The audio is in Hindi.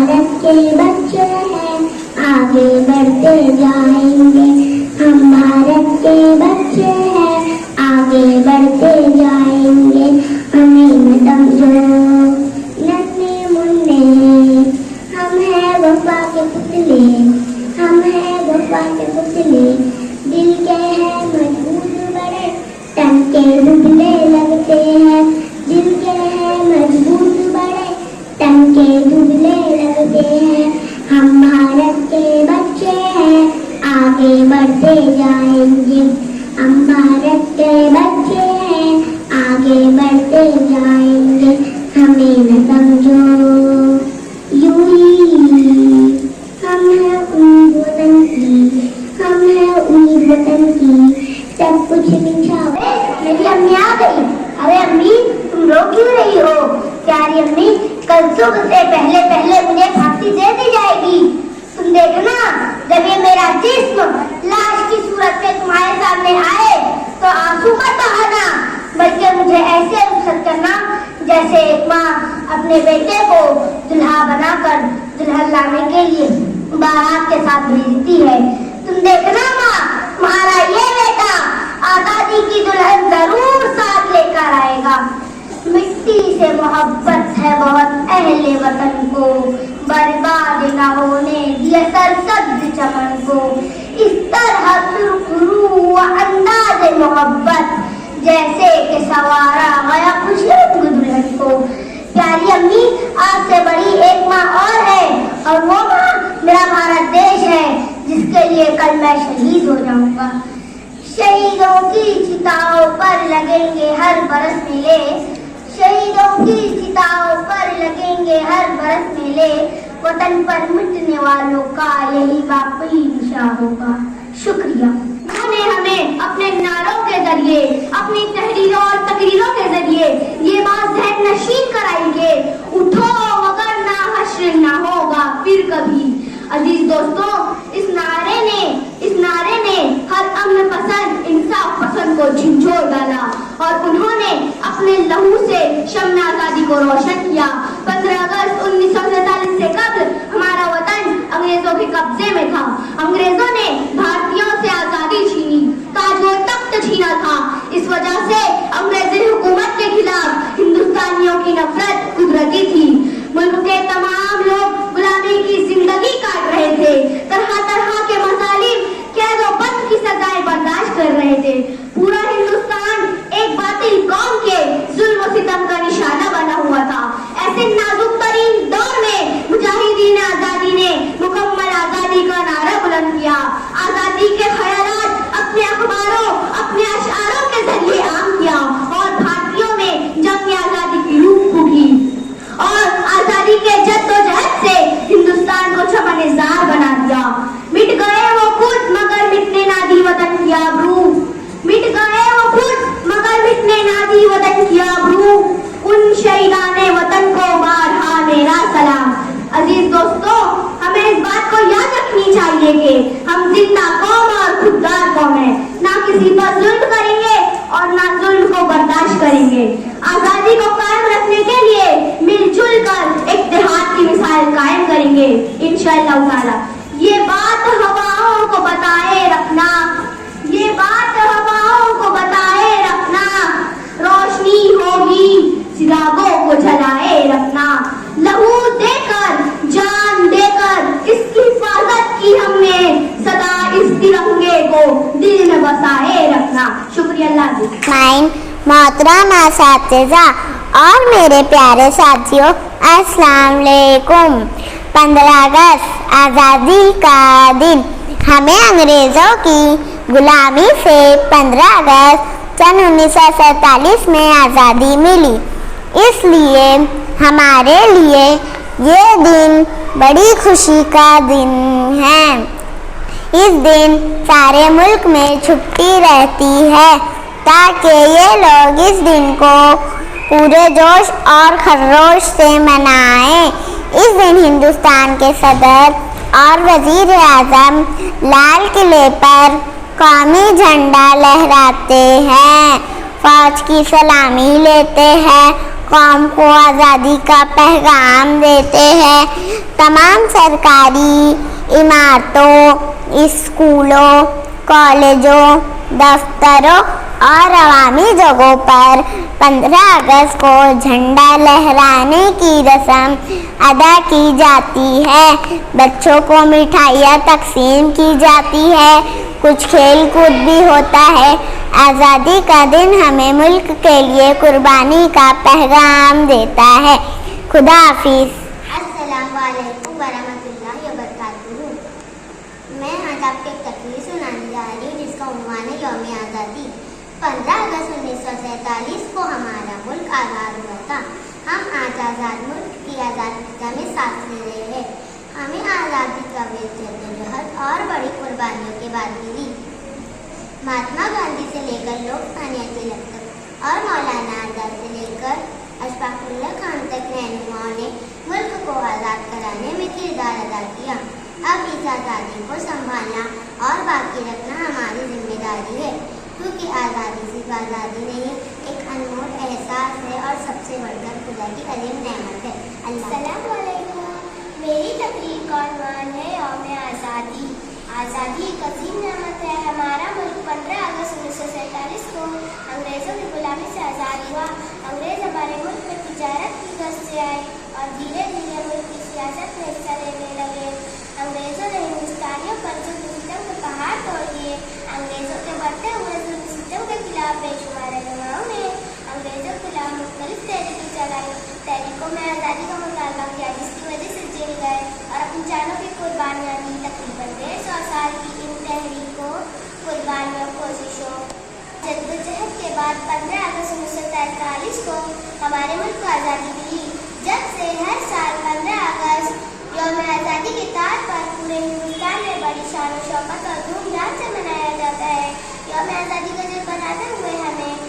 भारत के बच्चे हैं, आगे बढ़ते जाएंगे। हम भारत के बच्चे हैं, आगे बढ़ते जाएंगे। हमें न समझो नन्हे मुन्ने, हम हैं वफा के पुतले, हम हैं वफा के पुतले। दिल के हैं मजबूत बड़े, तन के दुबले लगते हैं। दिल के हैं मजबूत बड़े, तन के दुबले लगते हैं। हम भारत के बच्चे हैं, आगे बढ़ते जाएंगे। हम भारत के बच्चे हैं, आगे बढ़ते जाएंगे। हमें न समझो यूं ही, हम हैं उम्मीद वतन की, हम हैं उम्मीद वतन की। सब कुछ निछावे। मेरी अम्मी आ गई। अरे अम्मी, तुम रो क्यों रही हो? प्यारी अम्मी, कल सुबह से पहले पहले मुझे फांसी दे दी जाएगी। तुम देखना, जब ये मेरा जिस्म लाश की सूरत में तुम्हारे सामने आए तो आंसू मत बहाना, बल्कि मुझे ऐसे रुखसत करना जैसे एक माँ अपने बेटे को दुल्हा बनाकर दुल्हन लाने के लिए बारात के साथ भेजती है। तुम देखना माँ, तुम्हारा ये बेटा आजादी की दुल्हन जरूर साथ लेकर आएगा। मिट्टी से मोहब्बत है बहुत अहले वतन को, बर्बाद न होने दिए सरसब्ज चमन को। इस तरह सुरखरू अंदाज मोहब्बत जैसे कि सवारा गया खुशियों की दुल्हन को। प्यारी अम्मी, आज से बड़ी एक माँ और है, और वो माँ मेरा भारत देश है, जिसके लिए कल मैं शहीद हो जाऊंगा। शहीदों की चिताओं पर लगेंगे हर बरस मेले, शहीदों की चिताओं पर लगेंगे हर बरस मेले। वतन पर मिटने वालों का यही वाकई निशा होगा। शुक्रिया। उन्होंने हमें अपने नारों के जरिए, अपनी तहरीरों और तकरीरों के जरिए ये बात ज़हन नशीन कराएंगे, उठो मगर ना हश्र ना होगा फिर कभी। अजीज दोस्तों, इस नारे ने हर अमन पसंद इंसाफ पसंद को झिझोर डाला और उन्होंने अपने लहू से शम्म आजादी को रोशन किया। 15 अगस्त 1947 से कबल हमारा वतन अंग्रेजों के कब्जे में था। अंग्रेजों ने भारतीयों से आजादी छीनी, ताज और तख्त छीना था। इस वजह से अंग्रेजी हुकूमत के खिलाफ हिंदुस्तानियों की नफरत कुदरती थी। मुल्क के तमाम लोग गुलामी की जिंदगी काट रहे थे, तरह तरह के मसालिम, कैद और बंद की सजाएं बर्दाश्त कर रहे थे। पूरा हिंदुस्तान एक बातिल कौम के जुल्म और सितम का निशाना बना हुआ था। ऐसे नाजुक तरीन दौर में मुजाहिदीन आजादी ने मुकम्मल आजादी का नारा बुलंद किया। आजादी के ख्यालात अपने अखबारों, अपने अशआरों के जरिए आम किया और भारतीयों में जंग आजादी की रूह फूकी और आजादी के जद्दोजहद से हिंदुस्तान को चमन-ए-जार बना दिया। मिट गए वो खुद मगर मिटने ना दी वतन की आबरू, मिट गए वो खुद मगर मिटने ना दी वतन की आबरू। उन शहीदाने वतन को बारहा मेरा सलाम। अजीज दोस्तों, हमें इस बात को याद रखनी चाहिए कि हम जिंदा कौम और खुददार कौम है, ना किसी पर जुल्म करेंगे और ना जुल्म को बर्दाश्त करेंगे। आजादी को कायम रखने के लिए मिलजुल कर इत्तेहाद की मिसाल कायम करेंगे इंशाअल्लाह ताला। ये बात हवाओं को बताए रखना, ये बात हवाओं को बताए रखना, रोशनी होगी चिरागों को जलाए रखना। लहू देकर जान देकर इसकी हिफाजत की हमने, सदा इस तिरंगे को दिल में बसाए रखना। शुक्रिया अल्लाह जी। मोहतरम असातिज़ा और मेरे प्यारे साथियों, अस्सलाम वालेकुम। 15 अगस्त आज़ादी का दिन। हमें अंग्रेज़ों की गुलामी से 15 अगस्त सन 1947 में आज़ादी मिली। इसलिए हमारे लिए ये दिन बड़ी खुशी का दिन है। इस दिन सारे मुल्क में छुट्टी रहती है ताकि ये लोग इस दिन को पूरे जोश और खरोश से मनाएं। इस दिन हिंदुस्तान के सदर और वजीर आज़म लाल किले पर कौमी झंडा लहराते हैं, फौज की सलामी लेते हैं कौम को आज़ादी का पैगाम देते हैं। तमाम सरकारी इमारतों, स्कूलों, कॉलेजों, दफ्तरों और अवामी जगहों पर 15 अगस्त को झंडा लहराने की रस्म अदा की जाती है। बच्चों को मिठाइयाँ तकसीम की जाती है, कुछ खेल कूद भी होता है। आज़ादी का दिन हमें मुल्क के लिए कुर्बानी का पैगाम देता है। खुदा हाफिज़। अस्सलाम वालेकुम वरहमतुल्लाहि वबरकातुहू। मैं आज आपको एक तकरीर सुनाने जा रही हूँ जिसका उन्वान है यौम आज़ादी। 15 अगस्त 1947 को हमारा मुल्क आज़ाद हुआ था। हम आज आज़ाद मुल्क की आज़ादी में सांस ले रहे हैं। हमें आज़ादी का जद्दोजहद और बड़ी कुर्बानियों के बाद मिली। महात्मा गांधी से लेकर लोकमान्य तिलक तक और मौलाना आज़ाद से लेकर अशफाकुल्लाह खान तक रहनुमाओं ने मुल्क को आज़ाद कराने में किरदार अदा किया। अब इस आज़ादी को संभालना और बाकी रखना हमारी जिम्मेदारी है, क्योंकि आज़ादी सिर्फ आज़ादी नहीं, एक अनमोल एहसास है और सबसे बढ़कर खुदा की अजीम नेमत है। अस्सलाम वालेकुम। मेरी तकरीर का उन्वान है यौम आज़ादी। आज़ादी एक अजीम नेमत है। हमारा मुल्क 15 अगस्त 1947 को अंग्रेज़ों की गुलामी से आज़ाद हुआ। अंग्रेज़ हमारे मुल्क में तिजारत की गश्त से आए और धीरे धीरे मुल्क की सियासत में हिस्सा लेने लगे। अंग्रेज़ों ने हिंदुस्तानियों पर जुल्म सितम के पहाड़ तोड़ दिए। अंग्रेज़ों के बढ़ते हुए जुल्म सितम के खिलाफ बेशुमार रहनुमाओं ने अंग्रेज़ों के खिलाफ मुख्तलिफ तहरीकें चलाई। तहरीकों में आज़ादी का मुतालबा किया, जिसकी वजह से जेल गए और अपनी जानों की कुर्बानियाँ दी। तकरीबन 150 साल की इन तहरीकों, कुर्बानियों, कोशिशों, जद्दोजहद के बाद 15 अगस्त 1943 को हमारे मुल्क को आज़ादी मिली। जब से हर साल 15 अगस्त यौम आज़ादी के तौर पर पूरे हिंदुस्तान में बड़ी शान और शौकत और धूमधाम से मनाया जाता है। यौम आज़ादी का दिन बनाते हुए हमें